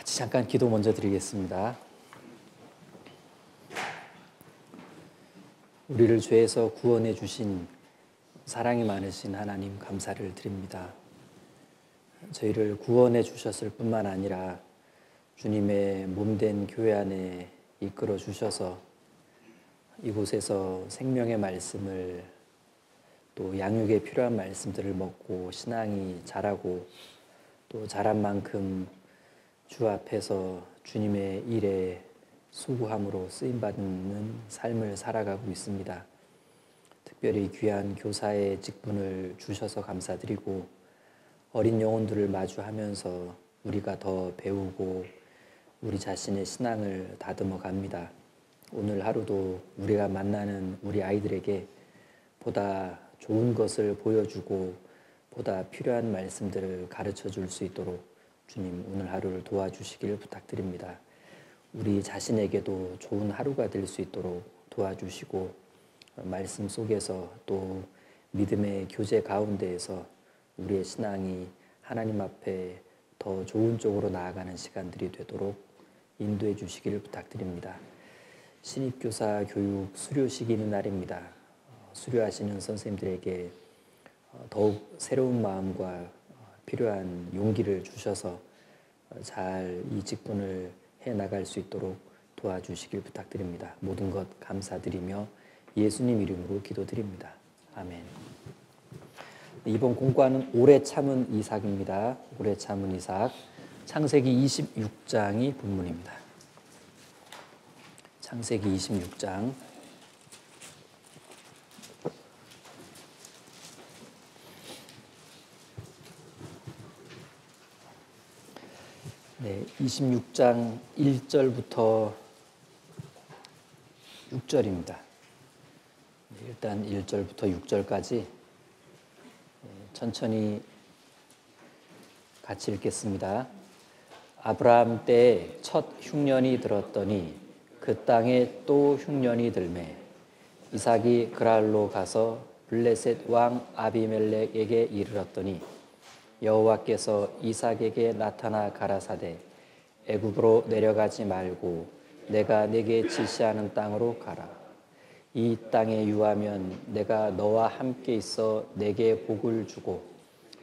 같이 잠깐 기도 먼저 드리겠습니다. 우리를 죄에서 구원해 주신 사랑이 많으신 하나님 감사를 드립니다. 저희를 구원해 주셨을 뿐만 아니라 주님의 몸된 교회 안에 이끌어 주셔서 이곳에서 생명의 말씀을 또 양육에 필요한 말씀들을 먹고 신앙이 자라고 또 자란 만큼 주 앞에서 주님의 일에 수고함으로 쓰임받는 삶을 살아가고 있습니다. 특별히 귀한 교사의 직분을 주셔서 감사드리고 어린 영혼들을 마주하면서 우리가 더 배우고 우리 자신의 신앙을 다듬어 갑니다. 오늘 하루도 우리가 만나는 우리 아이들에게 보다 좋은 것을 보여주고 보다 필요한 말씀들을 가르쳐 줄 수 있도록 주님 오늘 하루를 도와주시기를 부탁드립니다. 우리 자신에게도 좋은 하루가 될 수 있도록 도와주시고 말씀 속에서 또 믿음의 교제 가운데에서 우리의 신앙이 하나님 앞에 더 좋은 쪽으로 나아가는 시간들이 되도록 인도해 주시기를 부탁드립니다. 신입교사 교육 수료식이 있는 날입니다. 수료하시는 선생님들에게 더욱 새로운 마음과 필요한 용기를 주셔서 잘 이 직분을 해나갈 수 있도록 도와주시길 부탁드립니다. 모든 것 감사드리며 예수님 이름으로 기도드립니다. 아멘. 이번 공부하는 오래 참은 이삭입니다. 오래 참은 이삭. 창세기 26장이 본문입니다. 창세기 26장. 네, 26장 1절부터 6절입니다. 일단 1절부터 6절까지 천천히 같이 읽겠습니다. 아브라함 때에 첫 흉년이 들었더니 그 땅에 또 흉년이 들매 이삭이 그랄로 가서 블레셋 왕 아비멜렉에게 이르렀더니 여호와께서 이삭에게 나타나 가라사대 애굽으로 내려가지 말고 내가 네게 지시하는 땅으로 가라. 이 땅에 유하면 내가 너와 함께 있어 네게 복을 주고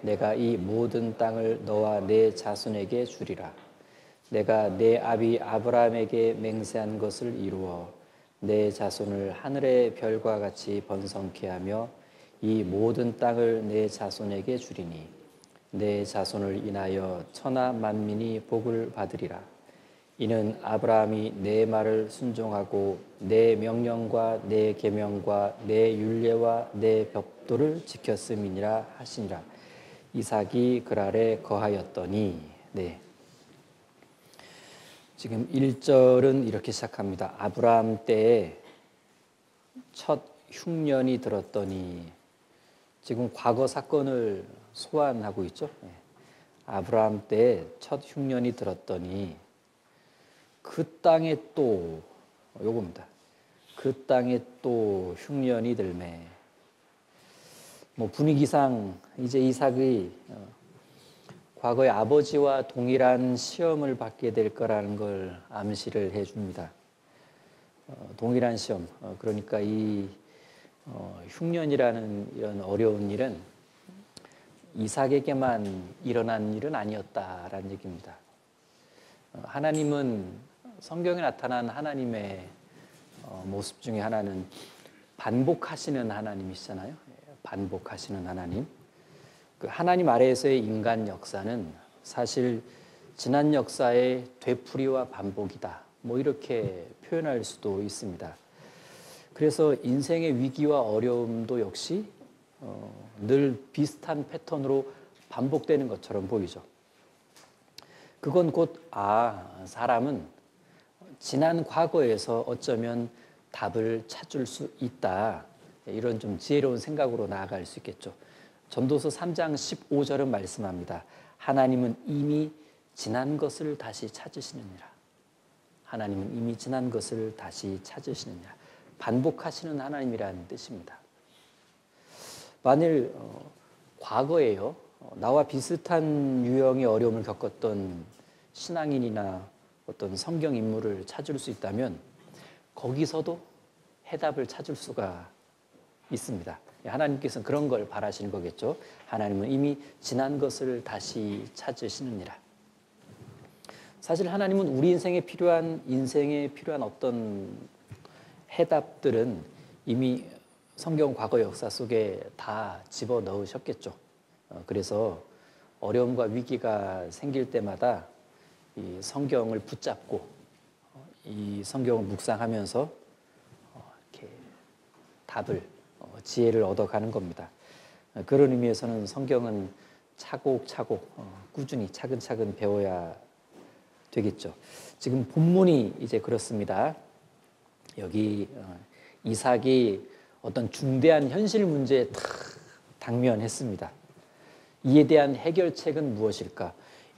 내가 이 모든 땅을 너와 네 자손에게 주리라. 내가 네 아비 아브라함에게 맹세한 것을 이루어 네 자손을 하늘의 별과 같이 번성케 하며 이 모든 땅을 네 자손에게 주리니 내 자손을 인하여 천하 만민이 복을 받으리라. 이는 아브라함이 내 말을 순종하고 내 명령과 내 계명과 내 율례와 내 벽도를 지켰음이니라 하시니라. 이삭이 그랄에 거하였더니 지금 1절은 이렇게 시작합니다. 아브라함 때에 첫 흉년이 들었더니 지금 과거 사건을 소환하고 있죠. 아브라함 때에 첫 흉년이 들었더니 그 땅에 또 요겁니다. 그 땅에 또 흉년이 들매 분위기상 이제 이삭의 과거의 아버지와 동일한 시험을 받게 될 거라는 걸 암시를 해줍니다. 동일한 시험. 그러니까 이 흉년이라는 이런 어려운 일은 이삭에게만 일어난 일은 아니었다라는 얘기입니다. 하나님은 성경에 나타난 하나님의 모습 중에 하나는 반복하시는 하나님이시잖아요. 반복하시는 하나님. 그 하나님 아래에서의 인간 역사는 사실 지난 역사의 되풀이와 반복이다. 이렇게 표현할 수도 있습니다. 그래서 인생의 위기와 어려움도 역시 늘 비슷한 패턴으로 반복되는 것처럼 보이죠. 그건 곧 사람은 지난 과거에서 어쩌면 답을 찾을 수 있다. 이런 좀 지혜로운 생각으로 나아갈 수 있겠죠. 전도서 3장 15절은 말씀합니다. 하나님은 이미 지난 것을 다시 찾으시느니라. 하나님은 이미 지난 것을 다시 찾으시느니라. 반복하시는 하나님이라는 뜻입니다. 만일 과거에요 나와 비슷한 유형의 어려움을 겪었던 신앙인이나 어떤 성경 인물을 찾을 수 있다면 거기서도 해답을 찾을 수가 있습니다. 하나님께서는 그런 걸 바라시는 거겠죠. 하나님은 이미 지난 것을 다시 찾으시느니라. 사실 하나님은 우리 인생에 필요한 어떤 해답들은 이미 성경 과거 역사 속에 다 집어넣으셨겠죠. 그래서 어려움과 위기가 생길 때마다 이 성경을 붙잡고 이 성경을 묵상하면서 이렇게 답을 지혜를 얻어가는 겁니다. 그런 의미에서는 성경은 차곡차곡 꾸준히 차근차근 배워야 되겠죠. 지금 본문이 이제 그렇습니다. 여기 이삭이 어떤 중대한 현실 문제에 탁 당면했습니다. 이에 대한 해결책은 무엇일까?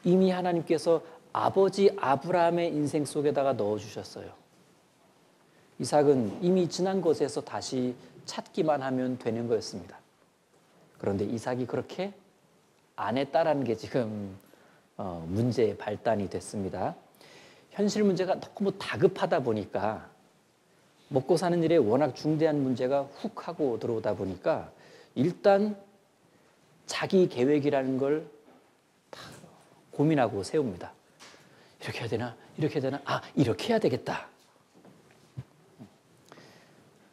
이미 하나님께서 아버지 아브라함의 인생 속에다가 넣어주셨어요. 이삭은 이미 지난 것에서 다시 찾기만 하면 되는 거였습니다. 그런데 이삭이 그렇게 안 했다라는 게 지금 문제의 발단이 됐습니다. 현실 문제가 너무 다급하다 보니까 먹고 사는 일에 워낙 중대한 문제가 훅 하고 들어오다 보니까 일단 자기 계획이라는 걸 다 고민하고 세웁니다. 이렇게 해야 되나? 이렇게 해야 되나? 이렇게 해야 되겠다.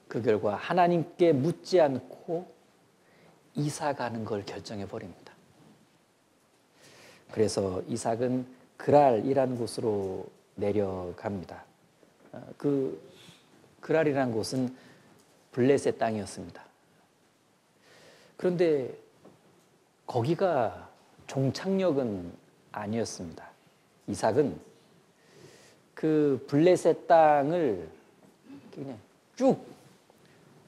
그 결과 하나님께 묻지 않고 이사 가는 걸 결정해 버립니다. 그래서 이삭은 그랄이라는 곳으로 내려갑니다. 그 그랄이라는 곳은 블레셋 땅이었습니다. 그런데 거기가 종착역은 아니었습니다. 이삭은 그 블레셋 땅을 그냥 쭉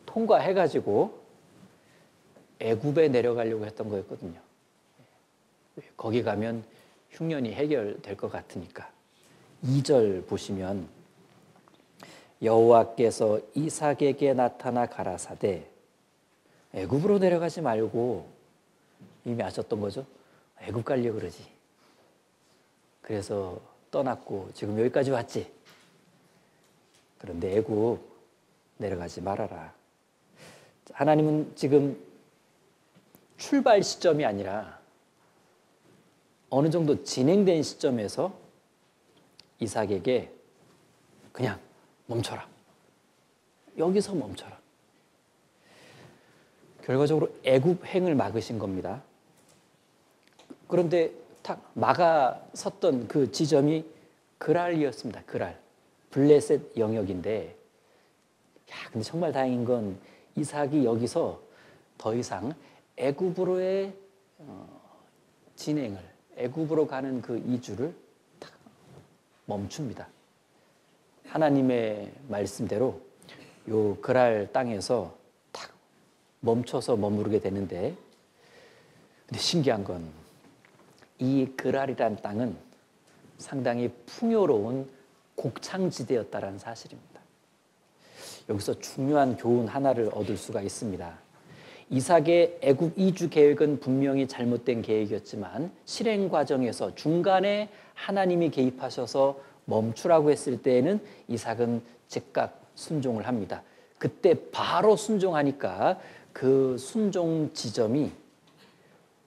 통과해가지고 애굽에 내려가려고 했던 거였거든요. 거기 가면 흉년이 해결될 것 같으니까. 2절 보시면 여호와께서 이삭에게 나타나 가라사대 애굽으로 내려가지 말고 이미 아셨던 거죠. 애굽 가려고 그러지. 그래서 떠났고 지금 여기까지 왔지. 그런데 애굽 내려가지 말아라. 하나님은 지금 출발 시점이 아니라 어느 정도 진행된 시점에서 이삭에게 그냥 멈춰라. 여기서 멈춰라. 결과적으로 애굽행을 막으신 겁니다. 그런데 탁 막아섰던 그 지점이 그랄이었습니다. 그랄. 블레셋 영역인데 근데 정말 다행인 건 이삭이 여기서 더 이상 애굽으로의 진행을 애굽으로 가는 그 이주를 탁 멈춥니다. 하나님의 말씀대로 요 그랄 땅에서 탁 멈춰서 머무르게 되는데 근데 신기한 건 이 그랄이란 땅은 상당히 풍요로운 곡창지대였다라는 사실입니다. 여기서 중요한 교훈 하나를 얻을 수가 있습니다. 이삭의 애굽 이주 계획은 분명히 잘못된 계획이었지만 실행 과정에서 중간에 하나님이 개입하셔서 멈추라고 했을 때에는 이삭은 즉각 순종을 합니다. 그때 바로 순종하니까 그 순종 지점이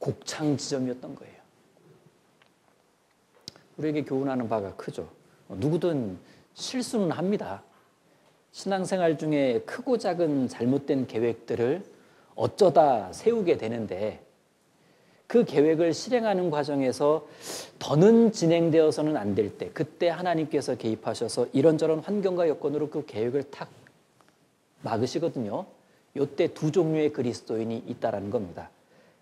곡창 지점이었던 거예요. 우리에게 교훈하는 바가 크죠. 누구든 실수는 합니다. 신앙생활 중에 크고 작은 잘못된 계획들을 어쩌다 세우게 되는데 그 계획을 실행하는 과정에서 더는 진행되어서는 안 될 때 그때 하나님께서 개입하셔서 이런저런 환경과 여건으로 그 계획을 탁 막으시거든요. 이때 두 종류의 그리스도인이 있다라는 겁니다.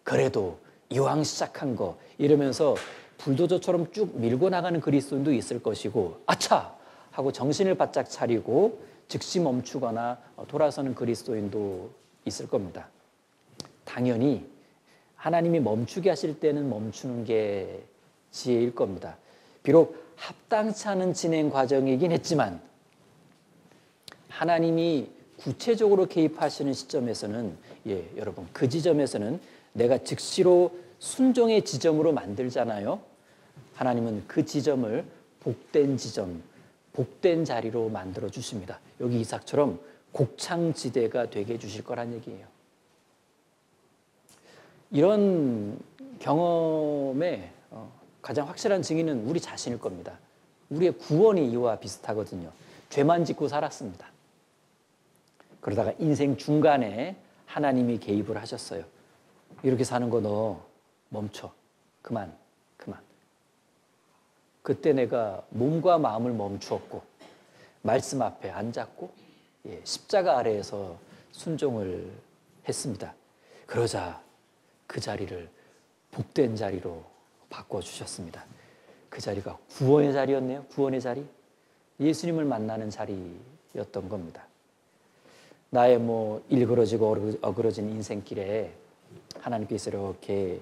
그래도 이왕 시작한 거 이러면서 불도저처럼 쭉 밀고 나가는 그리스도인도 있을 것이고 아차! 하고 정신을 바짝 차리고 즉시 멈추거나 돌아서는 그리스도인도 있을 겁니다. 당연히 하나님이 멈추게 하실 때는 멈추는 게 지혜일 겁니다. 비록 합당치 않은 진행 과정이긴 했지만 하나님이 구체적으로 개입하시는 시점에서는 여러분 그 지점에서는 내가 즉시로 순종의 지점으로 만들잖아요. 하나님은 그 지점을 복된 지점, 복된 자리로 만들어 주십니다. 여기 이삭처럼 곡창지대가 되게 해주실 거란 얘기예요. 이런 경험의 가장 확실한 증인은 우리 자신일 겁니다. 우리의 구원이 이와 비슷하거든요. 죄만 짓고 살았습니다. 그러다가 인생 중간에 하나님이 개입을 하셨어요. 이렇게 사는 거 너 멈춰. 그만. 그때 내가 몸과 마음을 멈추었고 말씀 앞에 앉았고 십자가 아래에서 순종을 했습니다. 그러자 그 자리를 복된 자리로 바꿔주셨습니다. 그 자리가 구원의 자리였네요. 구원의 자리. 예수님을 만나는 자리였던 겁니다. 나의 일그러지고 어그러진 인생길에 하나님께서 이렇게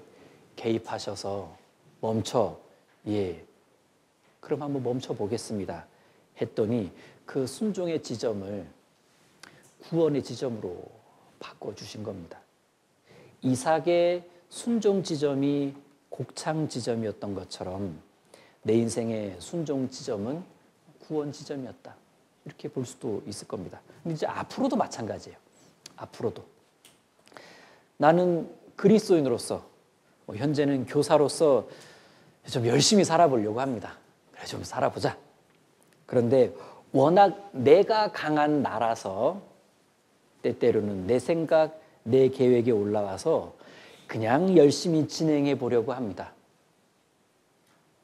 개입하셔서 멈춰. 그럼 한번 멈춰 보겠습니다. 했더니 그 순종의 지점을 구원의 지점으로 바꿔주신 겁니다. 이삭의 순종 지점이 곡창 지점이었던 것처럼 내 인생의 순종 지점은 구원 지점이었다. 이렇게 볼 수도 있을 겁니다. 근데 이제 앞으로도 마찬가지예요. 앞으로도. 나는 그리스도인으로서 현재는 교사로서 좀 열심히 살아보려고 합니다. 그래 좀 살아보자. 그런데 워낙 내가 강한 나라서 때때로는 내 생각, 내 계획에 올라와서 그냥 열심히 진행해 보려고 합니다.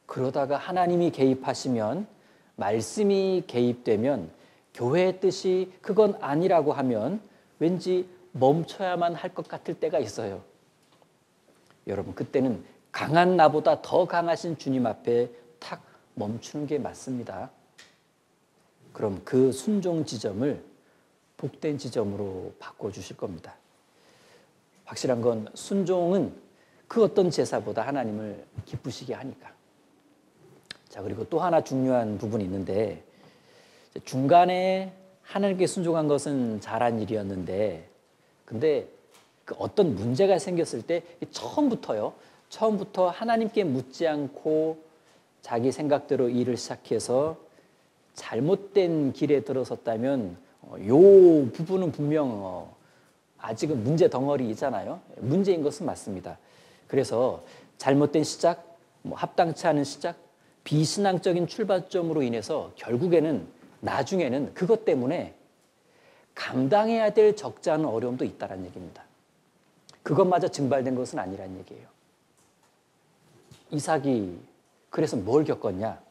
그러다가 하나님이 개입하시면, 말씀이 개입되면, 교회의 뜻이 그건 아니라고 하면 왠지 멈춰야만 할 것 같을 때가 있어요. 여러분, 그때는 강한 나보다 더 강하신 주님 앞에 탁 멈추는 게 맞습니다. 그럼 그 순종 지점을 복된 지점으로 바꿔주실 겁니다. 확실한 건 순종은 그 어떤 제사보다 하나님을 기쁘시게 하니까. 자, 그리고 또 하나 중요한 부분이 있는데, 중간에 하나님께 순종한 것은 잘한 일이었는데, 근데 그 어떤 문제가 생겼을 때 처음부터 하나님께 묻지 않고 자기 생각대로 일을 시작해서 잘못된 길에 들어섰다면 요 부분은 분명 아직은 문제 덩어리이잖아요. 문제인 것은 맞습니다. 그래서 잘못된 시작, 합당치 않은 시작, 비신앙적인 출발점으로 인해서 결국에는 나중에는 그것 때문에 감당해야 될 적지 않은 어려움도 있다는 얘기입니다. 그것마저 증발된 것은 아니란 얘기예요. 이삭이 그래서 뭘 겪었냐?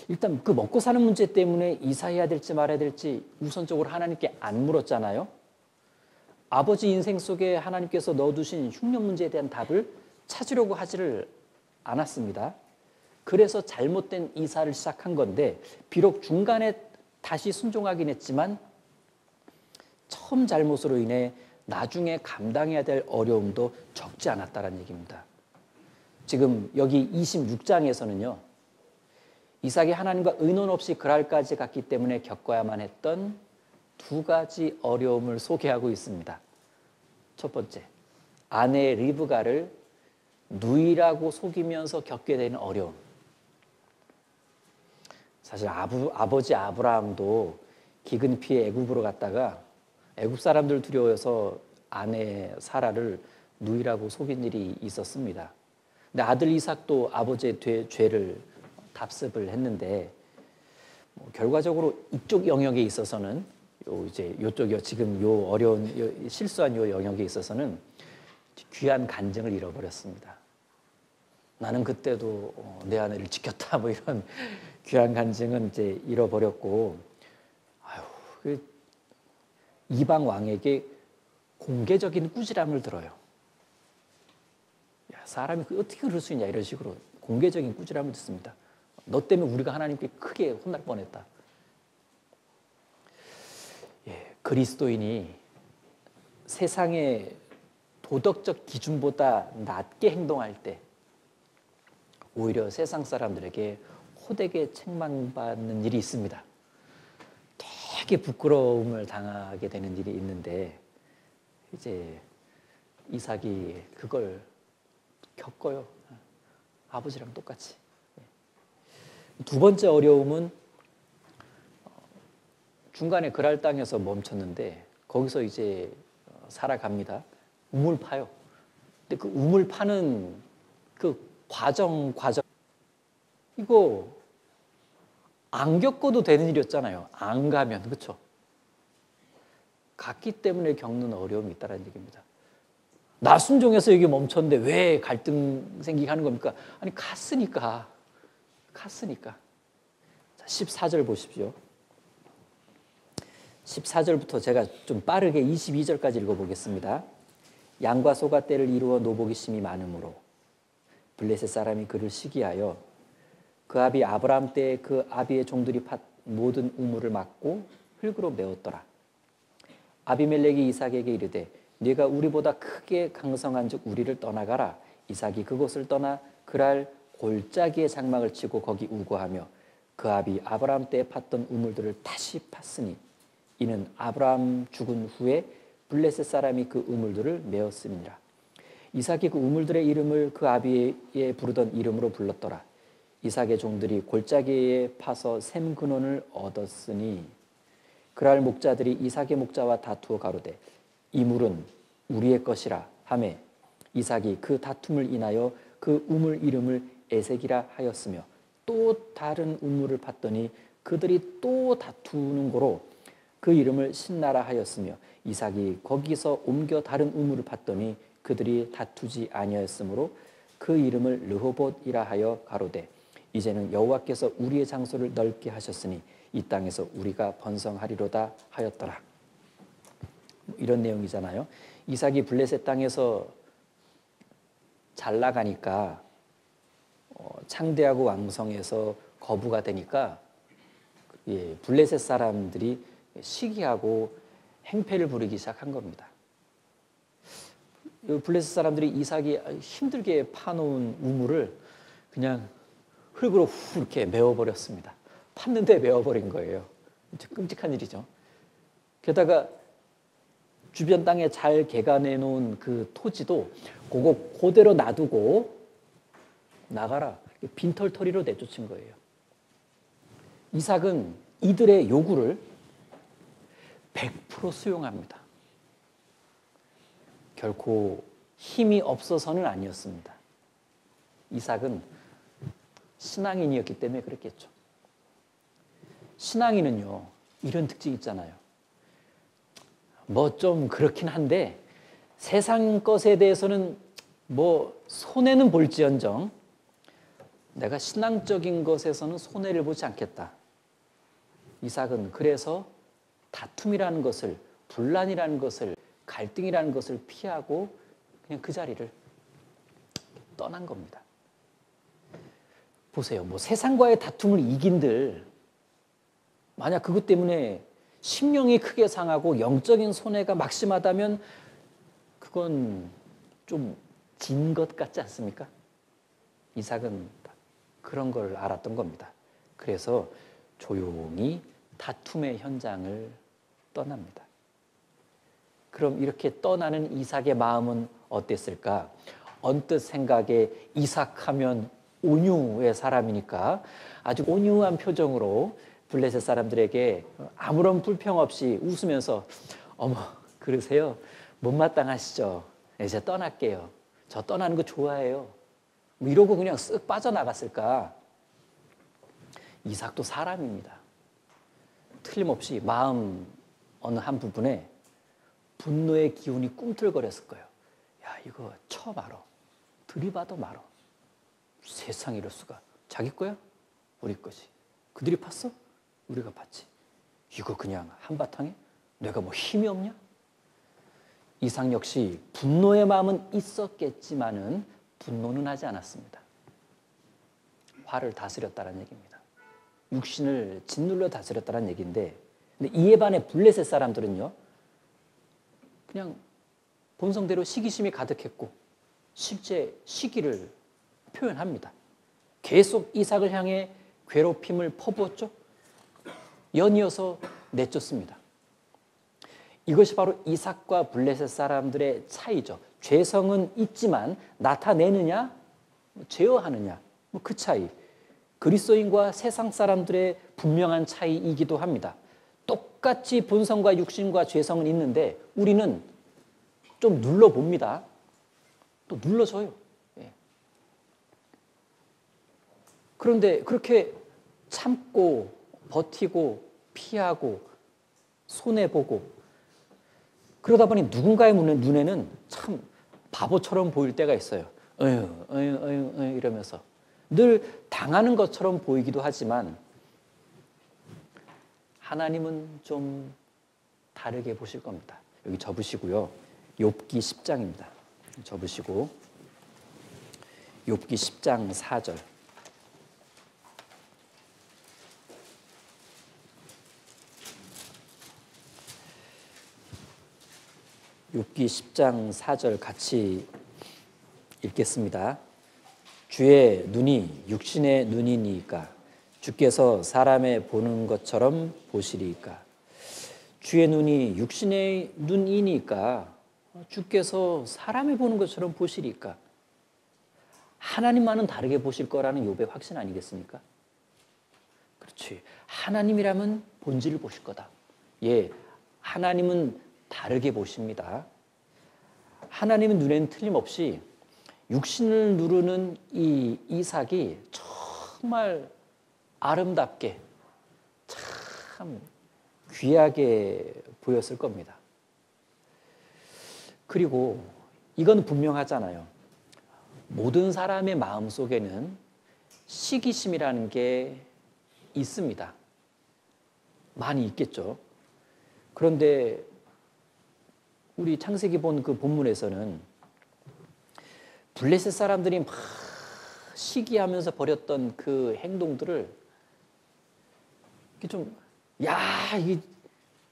일단 그 먹고 사는 문제 때문에 이사해야 될지 말아야 될지 우선적으로 하나님께 안 물었잖아요. 아버지 인생 속에 하나님께서 넣어두신 흉년 문제에 대한 답을 찾으려고 하지를 않았습니다. 그래서 잘못된 이사를 시작한 건데, 비록 중간에 다시 순종하긴 했지만 처음 잘못으로 인해 나중에 감당해야 될 어려움도 적지 않았다는 얘기입니다. 지금 여기 26장에서는요. 이삭이 하나님과 의논 없이 그랄까지 갔기 때문에 겪어야만 했던 두 가지 어려움을 소개하고 있습니다. 첫 번째, 아내 리브가를 누이라고 속이면서 겪게 되는 어려움. 사실 아버지 아브라함도 기근 피해 애굽으로 갔다가 애굽 사람들 두려워서 아내 사라를 누이라고 속인 일이 있었습니다. 근데 아들 이삭도 아버지의 죄를 답습을 했는데 결과적으로 이쪽 영역에 있어서는 요쪽이요 지금 요 어려운 실수한 요 영역에 있어서는 귀한 간증을 잃어버렸습니다. 나는 그때도 내 아내를 지켰다 이런 귀한 간증은 이제 잃어버렸고, 그 이방 왕에게 공개적인 꾸지람을 들어요. 야, 사람이 어떻게 그럴 수 있냐 이런 식으로 공개적인 꾸지람을 듣습니다. 너 때문에 우리가 하나님께 크게 혼날 뻔했다. 그리스도인이 세상의 도덕적 기준보다 낮게 행동할 때 오히려 세상 사람들에게 호되게 책망받는 일이 있습니다. 되게 부끄러움을 당하게 되는 일이 있는데 이제 이삭이 그걸 겪어요. 아버지랑 똑같이. 두 번째 어려움은 중간에 그랄 땅에서 멈췄는데 거기서 이제 살아갑니다. 우물 파요. 근데 그 우물 파는 그 과정 이거 안 겪어도 되는 일이었잖아요. 안 가면. 그렇죠? 갔기 때문에 겪는 어려움이 있다는 얘기입니다. 나 순종해서 여기 멈췄는데 왜 갈등 생기게 하는 겁니까? 아니 갔으니까. 자, 14절 보십시오. 14절부터 제가 좀 빠르게 22절까지 읽어보겠습니다. 양과 소가 떼를 이루어 노복이 심히 많으므로 블레셋 사람이 그를 시기하여 그 아비 아브라함 때에 그 아비의 종들이 팠 모든 우물을 막고 흙으로 메웠더라. 아비멜렉이 이삭에게 이르되 네가 우리보다 크게 강성한즉 우리를 떠나가라. 이삭이 그곳을 떠나 그랄 골짜기에 장막을 치고 거기 우거하며 그 아비 아브라함 때에 팠던 우물들을 다시 팠으니 이는 아브라함 죽은 후에 블레셋 사람이 그 우물들을 메었음이니라. 이삭이 그 우물들의 이름을 그 아비의 부르던 이름으로 불렀더라. 이삭의 종들이 골짜기에 파서 샘 근원을 얻었으니 그랄 목자들이 이삭의 목자와 다투어 가로되 이 물은 우리의 것이라 하매 이삭이 그 다툼을 인하여 그 우물 이름을 에색이라 하였으며 또 다른 우물을 팠더니 그들이 또 다투는 고로 그 이름을 신나라 하였으며 이삭이 거기서 옮겨 다른 우물을 팠더니 그들이 다투지 아니하였으므로 그 이름을 르호봇이라 하여 가로되 이제는 여호와께서 우리의 장소를 넓게 하셨으니 이 땅에서 우리가 번성하리로다 하였더라. 이런 내용이잖아요. 이삭이 블레셋 땅에서 잘 나가니까 창대하고 왕성해서 거부가 되니까 블레셋 사람들이 시기하고 행패를 부리기 시작한 겁니다. 블레셋 사람들이 이삭이 힘들게 파놓은 우물을 그냥 흙으로 후 이렇게 메워버렸습니다. 팠는데 메워버린 거예요. 끔찍한 일이죠. 게다가 주변 땅에 잘 개간해 놓은 그 토지도 그거 그대로 놔두고 나가라. 빈털터리로 내쫓은 거예요. 이삭은 이들의 요구를 100% 수용합니다. 결코 힘이 없어서는 아니었습니다. 이삭은 신앙인이었기 때문에 그랬겠죠. 신앙인은요, 이런 특징이 있잖아요. 뭐 좀 그렇긴 한데 세상 것에 대해서는 뭐 손해는 볼지언정 내가 신앙적인 것에서는 손해를 보지 않겠다. 이삭은 그래서 다툼이라는 것을, 분란이라는 것을, 갈등이라는 것을 피하고 그냥 그 자리를 떠난 겁니다. 보세요. 뭐 세상과의 다툼을 이긴들 만약 그것 때문에 심령이 크게 상하고 영적인 손해가 막심하다면 그건 좀 진 것 같지 않습니까? 이삭은 그런 걸 알았던 겁니다. 그래서 조용히 다툼의 현장을 떠납니다. 그럼 이렇게 떠나는 이삭의 마음은 어땠을까? 언뜻 생각에 이삭하면 온유의 사람이니까 아주 온유한 표정으로 블레셋 사람들에게 아무런 불평 없이 웃으면서 어머 그러세요? 못마땅하시죠? 이제 떠날게요. 저 떠나는 거 좋아해요. 뭐 이러고 그냥 쓱 빠져나갔을까? 이삭도 사람입니다. 틀림없이 마음 어느 한 부분에 분노의 기운이 꿈틀거렸을 거예요. 야 이거 쳐 말어. 들이받아 말어. 세상 이럴 수가. 자기 거야? 우리 거지. 그들이 팠어? 우리가 팠지. 이거 그냥 한바탕에? 내가 뭐 힘이 없냐? 이삭 역시 분노의 마음은 있었겠지만은 분노는 하지 않았습니다. 화를 다스렸다는 얘기입니다. 육신을 짓눌러 다스렸다는 얘기인데 근데 이에 반해 블레셋 사람들은요. 그냥 본성대로 시기심이 가득했고 실제 시기를 표현합니다. 계속 이삭을 향해 괴롭힘을 퍼부었죠. 연이어서 내쫓습니다. 이것이 바로 이삭과 블레셋 사람들의 차이죠. 죄성은 있지만 나타내느냐 제어하느냐, 뭐 그 차이. 그리스도인과 세상 사람들의 분명한 차이이기도 합니다. 똑같이 본성과 육신과 죄성은 있는데 우리는 좀 눌러봅니다. 또 눌러줘요. 예. 그런데 그렇게 참고 버티고 피하고 손해보고 그러다 보니 누군가의 눈에는 참 바보처럼 보일 때가 있어요. 이러면서 늘 당하는 것처럼 보이기도 하지만 하나님은 좀 다르게 보실 겁니다. 여기 접으시고요. 욥기 10장입니다. 접으시고 욥기 10장 4절. 욥기 10장 4절 같이 읽겠습니다. 주의 눈이 육신의 눈이니까 주께서 사람의 보는 것처럼 보시리까. 주의 눈이 육신의 눈이니까 주께서 사람이 보는 것처럼 보시리까. 하나님과는 다르게 보실 거라는 욥의 확신 아니겠습니까? 그렇지. 하나님이라면 본질을 보실 거다. 예, 하나님은 다르게 보십니다. 하나님은 눈에는 틀림없이 육신을 누르는 이 이삭이 정말 아름답게 참 귀하게 보였을 겁니다. 그리고 이건 분명하잖아요. 모든 사람의 마음속에는 시기심이라는 게 있습니다. 많이 있겠죠. 그런데 우리 창세기 본 그 본문에서는 블레셋 사람들이 막 시기하면서 벌였던 그 행동들을 좀,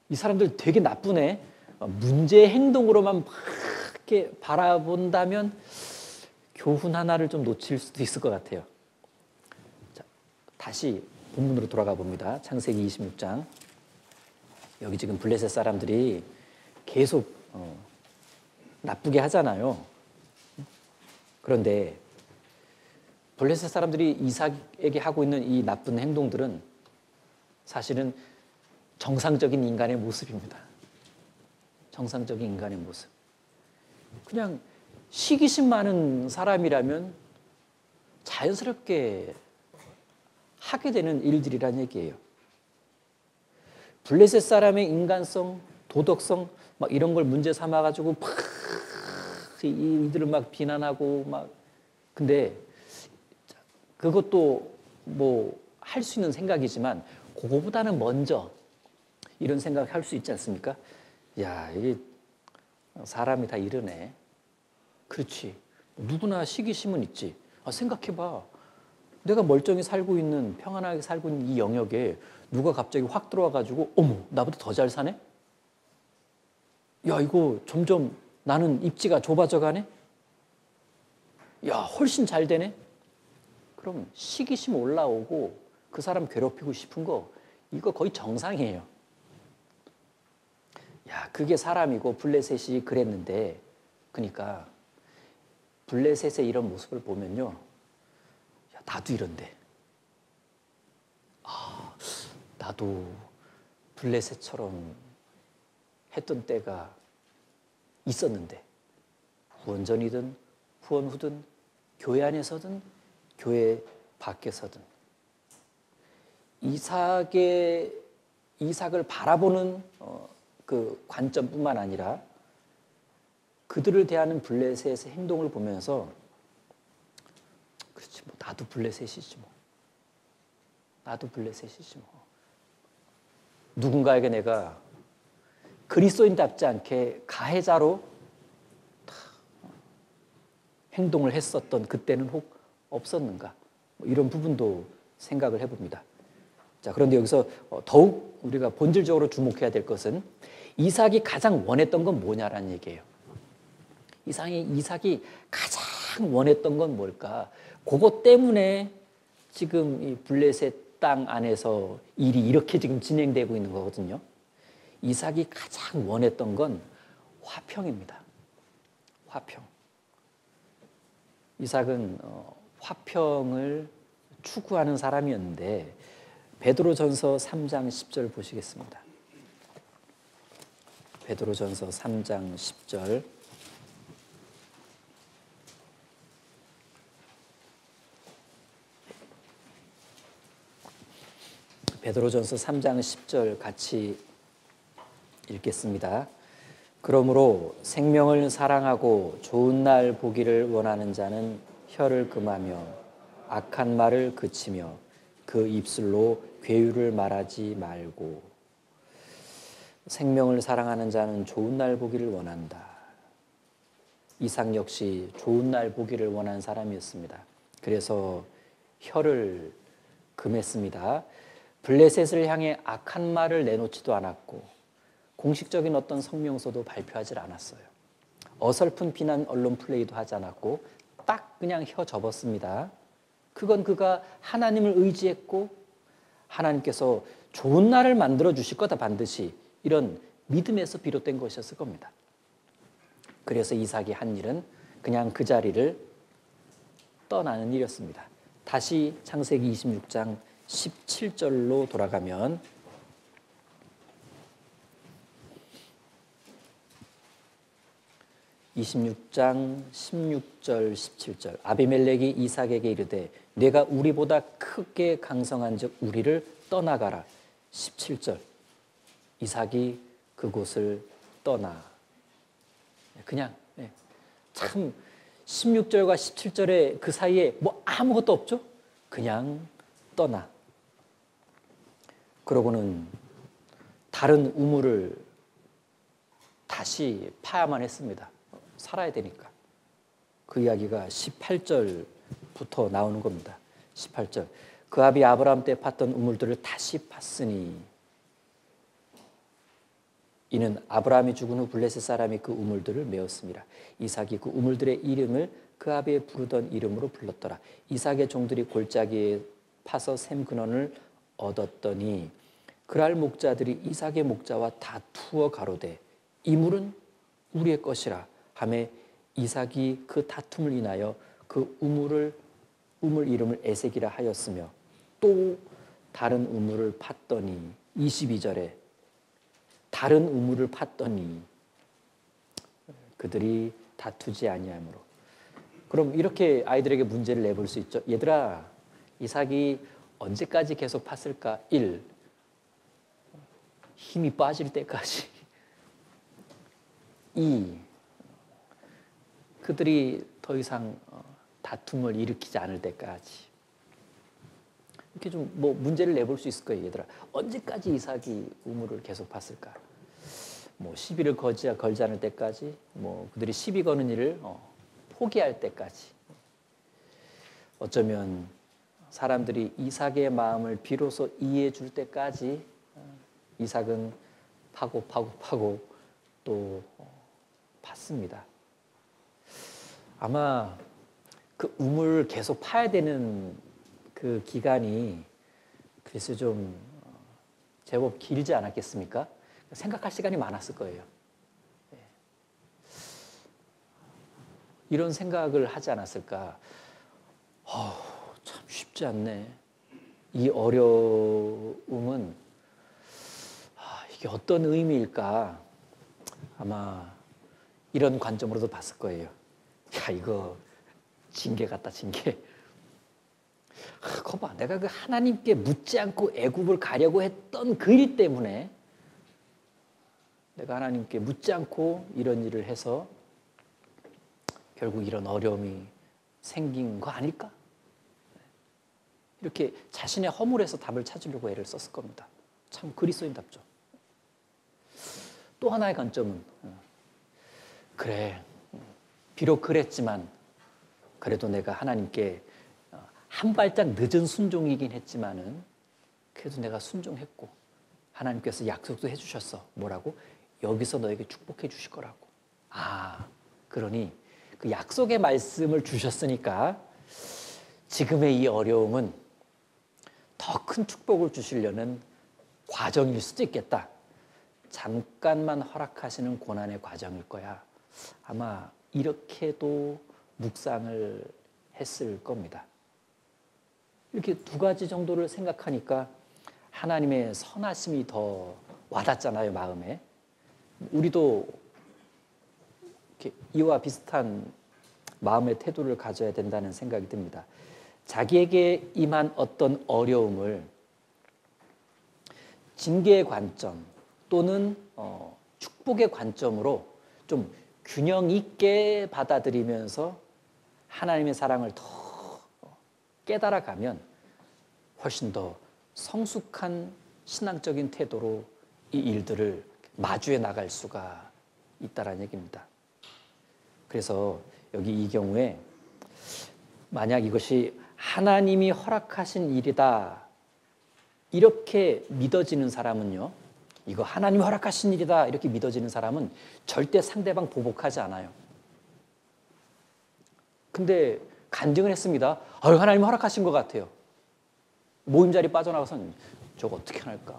이 사람들 되게 나쁘네. 문제 행동으로만 막 이렇게 바라본다면 교훈 하나를 좀 놓칠 수도 있을 것 같아요. 자, 다시 본문으로 돌아가 봅니다. 창세기 26장. 여기 지금 블레셋 사람들이 계속 나쁘게 하잖아요. 그런데 블레셋 사람들이 이삭에게 하고 있는 이 나쁜 행동들은 사실은 정상적인 인간의 모습입니다. 정상적인 인간의 모습. 그냥 시기심 많은 사람이라면 자연스럽게 하게 되는 일들이란 얘기예요. 블레셋 사람의 인간성, 도덕성 막 이런 걸 문제 삼아가지고 막 이들을 막 비난하고 막 근데 그것도 뭐 할 수 있는 생각이지만 그거보다는 먼저 이런 생각할 수 있지 않습니까? 야, 이게 사람이 다 이러네. 그렇지. 누구나 시기심은 있지. 생각해봐. 내가 멀쩡히 살고 있는 평안하게 살고 있는 이 영역에 누가 갑자기 확 들어와가지고 어머 나보다 더 잘 사네? 야 이거 점점 나는 입지가 좁아져 가네? 야 훨씬 잘 되네? 그럼 시기심 올라오고 그 사람 괴롭히고 싶은 거 이거 거의 정상이에요. 야 그게 사람이고 블레셋이 그랬는데 그러니까 블레셋의 이런 모습을 보면요. 야, 나도 이런데. 나도 블레셋처럼 했던 때가 있었는데 후원전이든 후원 후든 교회 안에서든 교회 밖에서든 이삭을 바라보는 그 관점뿐만 아니라 그들을 대하는 블레셋의 행동을 보면서 그렇지 뭐 나도 블레셋이지 뭐 나도 블레셋이지 뭐 누군가에게 내가 그리스도인답지 않게 가해자로 행동을 했었던 그때는 혹 없었는가 뭐 이런 부분도 생각을 해봅니다. 자 그런데 여기서 더욱 우리가 본질적으로 주목해야 될 것은 이삭이 가장 원했던 건 뭐냐라는 얘기예요. 이삭이 가장 원했던 건 뭘까? 그것 때문에 지금 이 블레셋 땅 안에서 일이 이렇게 지금 진행되고 있는 거거든요. 이삭이 가장 원했던 건 화평입니다. 화평. 이삭은 화평을 추구하는 사람이었는데 베드로전서 3장 10절 보시겠습니다. 베드로전서 3장 10절. 베드로전서 3장 10절 같이 읽겠습니다. 그러므로 생명을 사랑하고 좋은 날 보기를 원하는 자는 혀를 금하며 악한 말을 그치며 그 입술로 괴유를 말하지 말고. 생명을 사랑하는 자는 좋은 날 보기를 원한다. 이삭 역시 좋은 날 보기를 원하는 사람이었습니다. 그래서 혀를 금했습니다. 블레셋을 향해 악한 말을 내놓지도 않았고 공식적인 어떤 성명서도 발표하지 않았어요. 어설픈 비난 언론 플레이도 하지 않았고 딱 그냥 혀 접었습니다. 그건 그가 하나님을 의지했고 하나님께서 좋은 날을 만들어 주실 거다 반드시, 이런 믿음에서 비롯된 것이었을 겁니다. 그래서 이삭이 한 일은 그냥 그 자리를 떠나는 일이었습니다. 다시 창세기 26장 17절로 돌아가면 26장 16절 17절 아비멜렉이 이삭에게 이르되 내가 우리보다 크게 강성한즉 우리를 떠나가라. 17절 이삭이 그곳을 떠나. 그냥 참 16절과 17절의 그 사이에 뭐 아무것도 없죠. 그냥 떠나. 그러고는 다른 우물을 다시 파야만 했습니다. 살아야 되니까. 그 이야기가 18절부터 나오는 겁니다. 18절. 그 아비 아브라함 때 팠던 우물들을 다시 팠으니 이는 아브라함이 죽은 후 블레셋 사람이 그 우물들을 메었습니다. 이삭이 그 우물들의 이름을 그 아비의 부르던 이름으로 불렀더라. 이삭의 종들이 골짜기에 파서 샘 근원을 얻었더니 그랄 목자들이 이삭의 목자와 다투어 가로되 이 물은 우리의 것이라 하매 이삭이 그 다툼을 인하여 그 우물 이름을 에색이라 하였으며 또 다른 우물을 팠더니 22절에 다른 우물을 팠더니 그들이 다투지 아니하므로. 그럼 이렇게 아이들에게 문제를 내볼 수 있죠. 얘들아, 이삭이 언제까지 계속 팠을까? 1. 힘이 빠질 때까지. 2. 그들이 더 이상 다툼을 일으키지 않을 때까지. 이렇게 좀 뭐 문제를 내볼 수 있을 거예요, 얘들아. 언제까지 이삭이 우물을 계속 팠을까? 뭐 시비를 걸지 않을 때까지, 뭐 그들이 시비 거는 일을 포기할 때까지. 어쩌면 사람들이 이삭의 마음을 비로소 이해해 줄 때까지 이삭은 파고 또 팠습니다. 아마 그 우물을 계속 파야 되는 그 기간이 그래서 좀 제법 길지 않았겠습니까? 생각할 시간이 많았을 거예요. 이런 생각을 하지 않았을까? 참 쉽지 않네. 이 어려움은 이게 어떤 의미일까? 아마 이런 관점으로도 봤을 거예요. 야, 이거 징계 같다, 징계. 거봐, 내가 그 하나님께 묻지 않고 애굽을 가려고 했던 그 일 때문에 내가 하나님께 묻지 않고 이런 일을 해서 결국 이런 어려움이 생긴 거 아닐까? 이렇게 자신의 허물에서 답을 찾으려고 애를 썼을 겁니다. 참 그리스도인답죠. 또 하나의 관점은 그래, 비록 그랬지만 그래도 내가 하나님께 한 발짝 늦은 순종이긴 했지만은 그래도 내가 순종했고 하나님께서 약속도 해주셨어. 뭐라고? 여기서 너에게 축복해 주실 거라고. 그러니 그 약속의 말씀을 주셨으니까 지금의 이 어려움은 더 큰 축복을 주시려는 과정일 수도 있겠다. 잠깐만 허락하시는 고난의 과정일 거야. 아마 이렇게도 묵상을 했을 겁니다. 이렇게 두 가지 정도를 생각하니까 하나님의 선하심이 더 와닿잖아요, 마음에. 우리도 이렇게 이와 비슷한 마음의 태도를 가져야 된다는 생각이 듭니다. 자기에게 임한 어떤 어려움을 징계의 관점 또는 축복의 관점으로 좀 균형 있게 받아들이면서 하나님의 사랑을 더 깨달아가면 훨씬 더 성숙한 신앙적인 태도로 이 일들을 마주해 나갈 수가 있다는 얘기입니다. 그래서 여기 이 경우에 만약 이것이 하나님이 허락하신 일이다 이렇게 믿어지는 사람은요, 이거 하나님이 허락하신 일이다 이렇게 믿어지는 사람은 절대 상대방 보복하지 않아요. 근데 간증을 했습니다. 하나님이 허락하신 것 같아요. 모임 자리 빠져나가서는 저거 어떻게 할까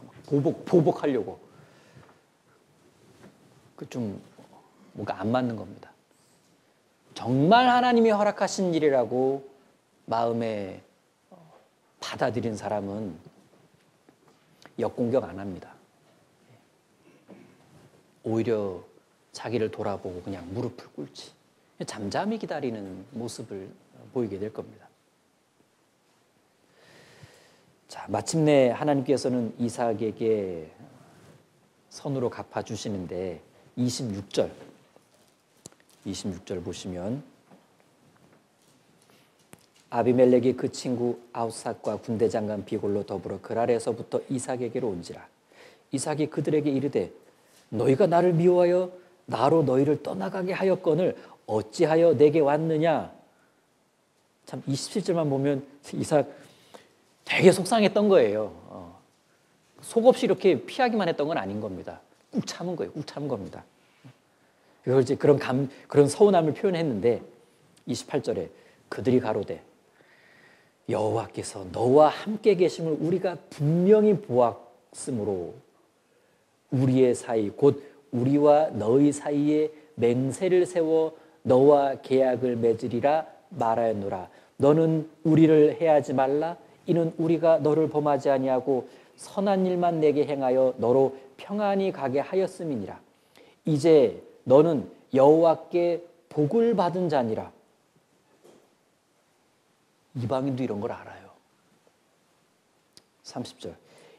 보복하려고. 그 좀 뭔가 안 맞는 겁니다. 정말 하나님이 허락하신 일이라고 마음에 받아들인 사람은 역공격 안 합니다. 오히려 자기를 돌아보고 그냥 무릎을 꿇지. 잠잠히 기다리는 모습을 보이게 될 겁니다. 자, 마침내 하나님께서는 이삭에게 선으로 갚아주시는데 26절 보시면 아비멜렉이 그 친구 아웃삭과 군대 장관 비골로 더불어 그랄에서부터 이삭에게로 온지라. 이삭이 그들에게 이르되 너희가 나를 미워하여 나로 너희를 떠나가게 하였거늘 어찌하여 내게 왔느냐. 참 27절만 보면 이삭 되게 속상했던 거예요. 속없이 이렇게 피하기만 했던 건 아닌 겁니다. 꾹 참은 거예요. 꾹 참은 겁니다. 그걸 이제 그런 서운함을 표현했는데 28절에 그들이 가로되 여호와께서 너와 함께 계심을 우리가 분명히 보았으므로 우리의 사이 곧 우리와 너희 사이에 맹세를 세워 너와 계약을 맺으리라 말하였노라. 너는 우리를 해하지 말라. 이는 우리가 너를 범하지 아니하고 선한 일만 내게 행하여 너로 평안히 가게 하였음이니라. 이제 너는 여호와께 복을 받은 자니라. 이방인도 이런 걸 알아요. 30절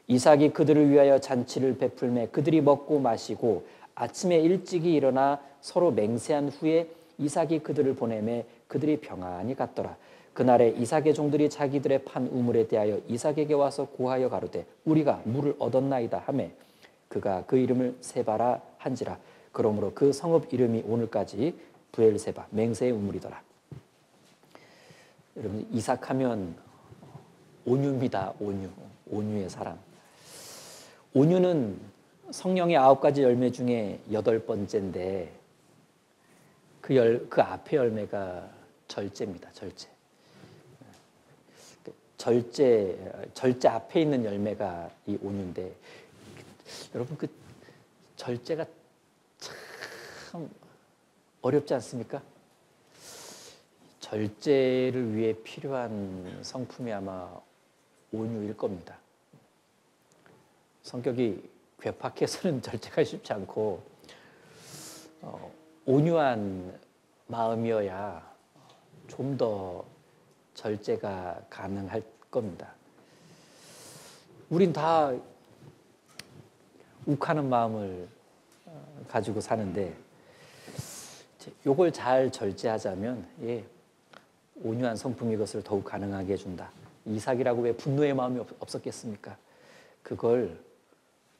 이삭이 그들을 위하여 잔치를 베풀매 그들이 먹고 마시고 아침에 일찍이 일어나 서로 맹세한 후에 이삭이 그들을 보내매 그들이 평안히 갔더라. 그날에 이삭의 종들이 자기들의 판 우물에 대하여 이삭에게 와서 고하여 가로되 우리가 물을 얻었나이다 하매 그가 그 이름을 세바라 한지라. 그러므로 그 성읍 이름이 오늘까지 부엘세바 맹세의 우물이더라. 여러분 이삭하면 온유입니다. 온유의 사람. 온유는 성령의 9가지 열매 중에 8번째인데 그 앞에 열매가 절제입니다. 절제 앞에 있는 열매가 이 온유인데 여러분 그 절제가 참 어렵지 않습니까? 절제를 위해 필요한 성품이 아마 온유일 겁니다. 성격이 괴팍해서는 절제가 쉽지 않고 온유한 마음이어야 좀 더 절제가 가능할 겁니다. 우린 다 욱하는 마음을 가지고 사는데 요걸 잘 절제하자면 온유한 성품이 이것을 더욱 가능하게 해준다. 이삭이라고 왜 분노의 마음이 없었겠습니까? 그걸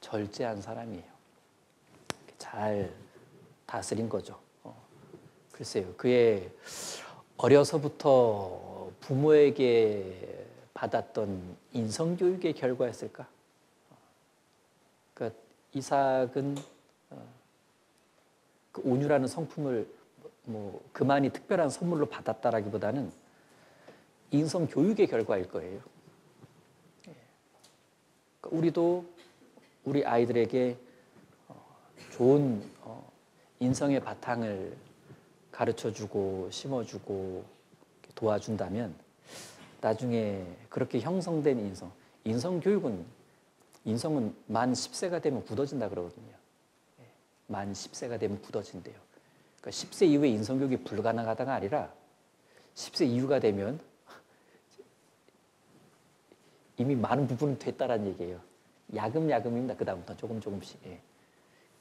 절제한 사람이에요. 잘 다스린 거죠. 글쎄요. 그의 어려서부터 부모에게 받았던 인성교육의 결과였을까? 그러니까 이삭은 그 온유라는 성품을 그만이 특별한 선물로 받았다라기보다는 인성교육의 결과일 거예요. 그러니까 우리도 우리 아이들에게 좋은 인성의 바탕을 가르쳐주고 심어주고 도와준다면 나중에 그렇게 형성된 인성은 만 10세가 되면 굳어진다 그러거든요. 만 10세가 되면 굳어진대요. 그러니까 10세 이후에 인성교육이 불가능하다가 아니라 10세 이후가 되면 이미 많은 부분은 됐다라는 얘기예요. 야금야금입니다. 그 다음부터 조금씩.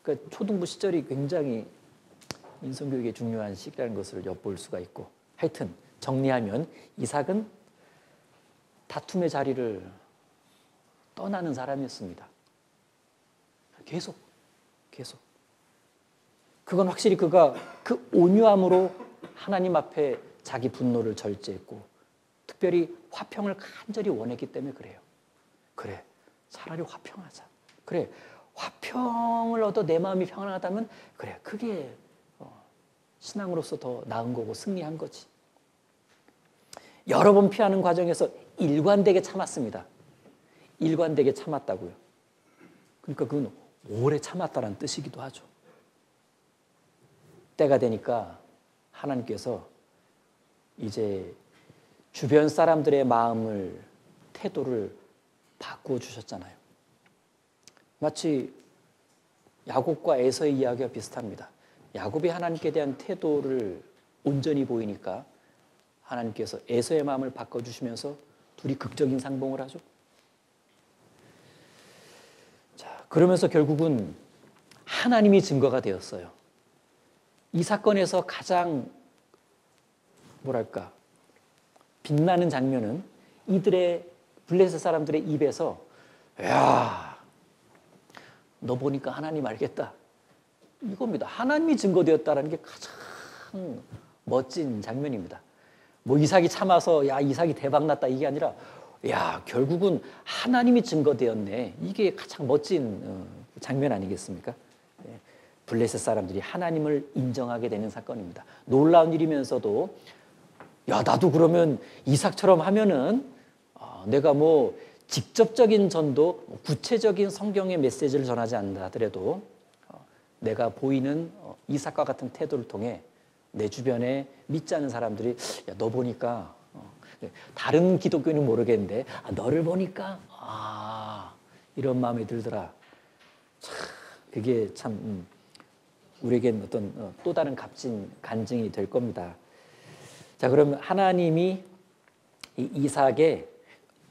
그러니까 초등부 시절이 굉장히 인성교육의 중요한 시기라는 것을 엿볼 수가 있고, 하여튼 정리하면 이삭은 다툼의 자리를 떠나는 사람이었습니다. 계속. 그건 확실히 그가 그 온유함으로 하나님 앞에 자기 분노를 절제했고, 특별히 화평을 간절히 원했기 때문에 그래요. 그래, 차라리 화평하자. 그래, 화평을 얻어 내 마음이 평안하다면 그래, 그게 신앙으로서 더 나은 거고 승리한 거지. 여러 번 피하는 과정에서 일관되게 참았습니다. 일관되게 참았다고요. 그러니까 그건 오래 참았다는 뜻이기도 하죠. 때가 되니까 하나님께서 이제 주변 사람들의 마음을, 태도를 바꾸어 주셨잖아요. 마치 야곱과 에서의 이야기와 비슷합니다. 야곱이 하나님께 대한 태도를 온전히 보이니까 하나님께서 에서의 마음을 바꿔주시면서 둘이 극적인 상봉을 하죠. 자, 그러면서 결국은 하나님이 증거가 되었어요. 이 사건에서 가장 빛나는 장면은 이들의 블레셋 사람들의 입에서 야, 너 보니까 하나님 알겠다. 이겁니다. 하나님이 증거되었다는 게 가장 멋진 장면입니다. 뭐 이삭이 참아서 야, 이삭이 대박났다 이게 아니라 야, 결국은 하나님이 증거되었네. 이게 가장 멋진 장면 아니겠습니까? 블레셋 사람들이 하나님을 인정하게 되는 사건입니다. 놀라운 일이면서도 야, 나도 그러면 이삭처럼 하면은 내가 뭐 직접적인 전도, 구체적인 성경의 메시지를 전하지 않는다 하더라도 내가 보이는 이삭과 같은 태도를 통해 내 주변에 믿지 않는 사람들이 야, 너 보니까 다른 기독교는 모르겠는데 너를 보니까 이런 마음이 들더라. 참, 그게 참 우리에겐 어떤 또 다른 값진 간증이 될 겁니다. 자, 그러면 하나님이 이 이삭의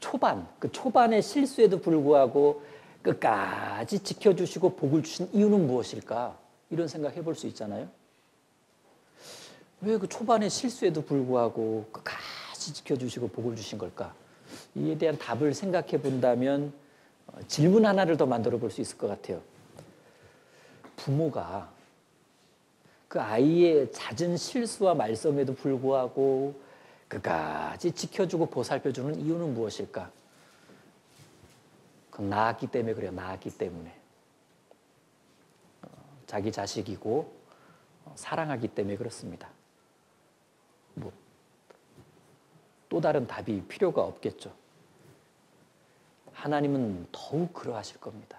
초반의 실수에도 불구하고 끝까지 지켜주시고 복을 주신 이유는 무엇일까? 이런 생각 해볼 수 있잖아요. 왜 그 초반의 실수에도 불구하고 끝까지 지켜주시고 복을 주신 걸까? 이에 대한 답을 생각해 본다면 질문 하나를 더 만들어 볼 수 있을 것 같아요. 부모가 그 아이의 잦은 실수와 말썽에도 불구하고 끝까지 지켜주고 보살펴주는 이유는 무엇일까? 그건 낳았기 때문에 그래요. 낳았기 때문에. 자기 자식이고 사랑하기 때문에 그렇습니다. 뭐 또 다른 답이 필요가 없겠죠. 하나님은 더욱 그러하실 겁니다.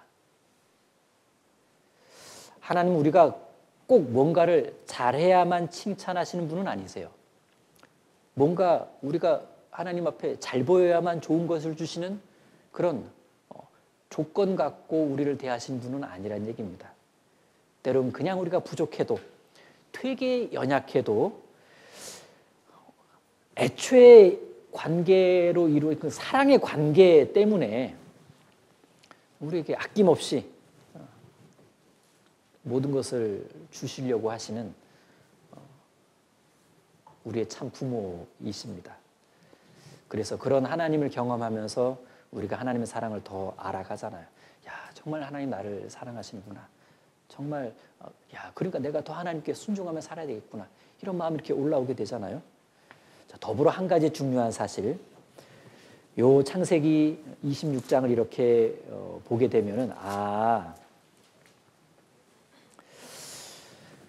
하나님은 우리가 꼭 뭔가를 잘해야만 칭찬하시는 분은 아니세요. 뭔가 우리가 하나님 앞에 잘 보여야만 좋은 것을 주시는 그런 조건 갖고 우리를 대하시는 분은 아니란 얘기입니다. 때로는 그냥 우리가 부족해도, 되게 연약해도 애초에 관계로 이루어진 그 사랑의 관계 때문에 우리에게 아낌없이 모든 것을 주시려고 하시는 우리의 참 부모이십니다. 그래서 그런 하나님을 경험하면서 우리가 하나님의 사랑을 더 알아가잖아요. 야, 정말 하나님 나를 사랑하시는구나. 정말 야, 그러니까 내가 더 하나님께 순종하며 살아야 되겠구나. 이런 마음이 이렇게 올라오게 되잖아요. 자, 더불어 한 가지 중요한 사실. 요 창세기 26장을 이렇게 보게 되면은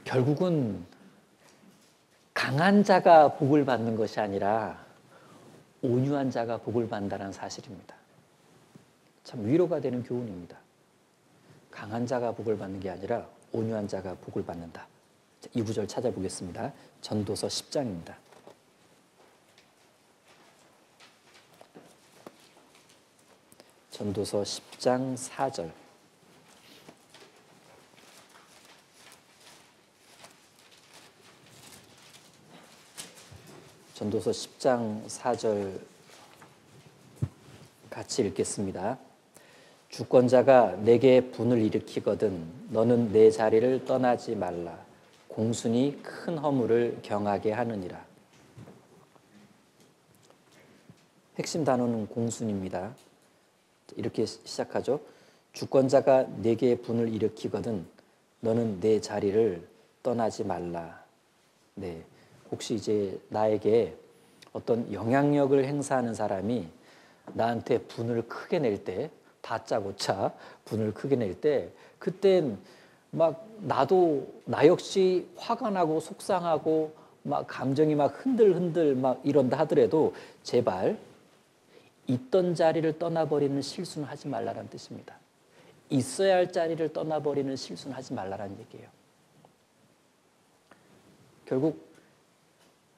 결국은 강한 자가 복을 받는 것이 아니라 온유한 자가 복을 받는다는 사실입니다. 참 위로가 되는 교훈입니다. 강한 자가 복을 받는 게 아니라 온유한 자가 복을 받는다. 이 구절 찾아보겠습니다. 전도서 10장입니다. 전도서 10장 4절. 전도서 10장 4절 같이 읽겠습니다. 주권자가 내게 분을 일으키거든 너는 내 자리를 떠나지 말라. 공순이 큰 허물을 경하게 하느니라. 핵심 단어는 공순입니다. 이렇게 시작하죠. 주권자가 내게 분을 일으키거든 너는 내 자리를 떠나지 말라. 네, 혹시 이제 나에게 어떤 영향력을 행사하는 사람이 나한테 분을 크게 낼 때, 다짜고짜 분을 크게 낼 때, 그땐 막 나도 나 역시 화가 나고 속상하고 막 감정이 막 흔들흔들 막 이런다 하더라도 제발 있던 자리를 떠나버리는 실수는 하지 말라는 뜻입니다. 있어야 할 자리를 떠나버리는 실수는 하지 말라는 얘기예요. 결국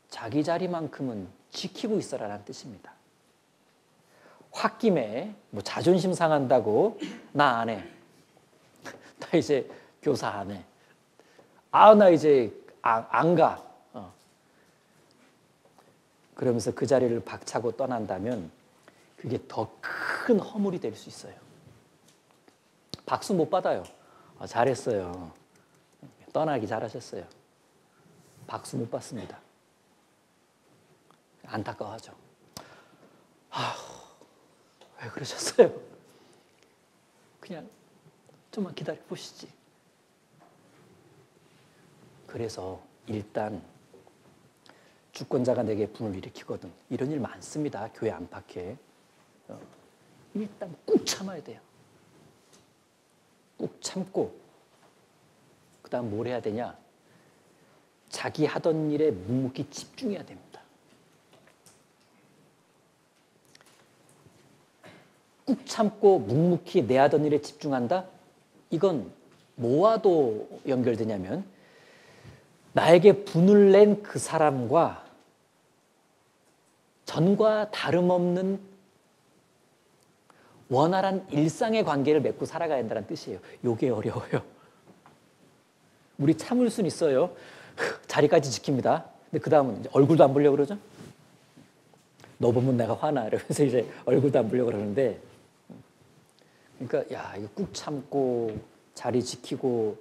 자기 자리만큼은 지키고 있어라는 뜻입니다. 홧김에 뭐 자존심 상한다고 나 안 해. 나 이제 교사 안 해. 나 이제 안 가. 그러면서 그 자리를 박차고 떠난다면 그게 더 큰 허물이 될 수 있어요. 박수 못 받아요. 잘했어요. 떠나기 잘하셨어요. 박수 못 받습니다. 안타까워하죠. 왜 그러셨어요? 그냥 좀만 기다려 보시지. 그래서 일단 주권자가 내게 분을 일으키거든. 이런 일 많습니다. 교회 안팎에. 일단 꾹 참아야 돼요. 꾹 참고 그 다음 뭘 해야 되냐? 자기 하던 일에 묵묵히 집중해야 됩니다. 꾹 참고 묵묵히 내 하던 일에 집중한다? 이건 뭐와도 연결되냐면 나에게 분을 낸 그 사람과 전과 다름없는 원활한 일상의 관계를 맺고 살아가야 한다는 뜻이에요. 이게 어려워요. 우리 참을 수는 있어요. 자리까지 지킵니다. 근데 그 다음은 얼굴도 안 보려고 그러죠. 너 보면 내가 화나 이러면서 이제 얼굴도 안 보려고 그러는데, 그러니까 이거 꾹 참고 자리 지키고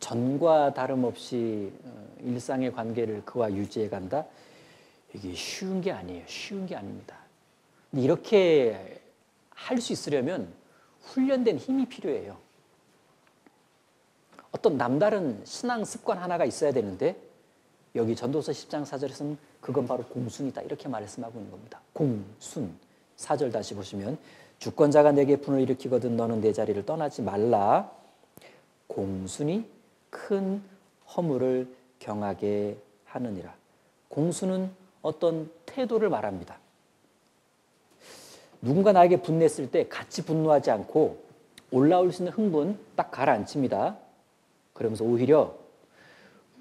전과 다름없이 일상의 관계를 그와 유지해 간다. 이게 쉬운 게 아니에요. 쉬운 게 아닙니다. 근데 이렇게 할 수 있으려면 훈련된 힘이 필요해요. 어떤 남다른 신앙 습관 하나가 있어야 되는데 여기 전도서 10장 4절에서는 그건 바로 공순이다 이렇게 말씀하고 있는 겁니다. 공순. 4절 다시 보시면 주권자가 내게 분을 일으키거든 너는 내 자리를 떠나지 말라. 공순이 큰 허물을 경하게 하느니라. 공순은 어떤 태도를 말합니다. 누군가 나에게 분냈을 때 같이 분노하지 않고 올라올 수 있는 흥분 딱 가라앉힙니다. 그러면서 오히려